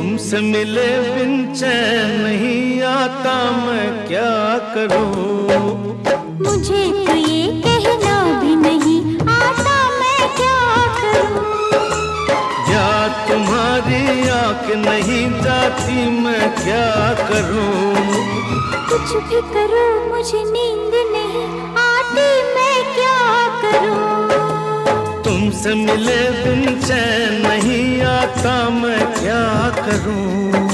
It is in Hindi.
तुमसे मिले बिन चैन नहीं आता, मैं क्या करूं? मुझे तो ये कहना भी नहीं आता, मैं क्या करूं? या तुम्हारी आँख नहीं जाती, मैं क्या करूं? कुछ भी करो मुझे नींद नहीं आती, मैं क्या करूं? तुमसे मिले बिन चैन नहीं आता, मैं क्या करूं?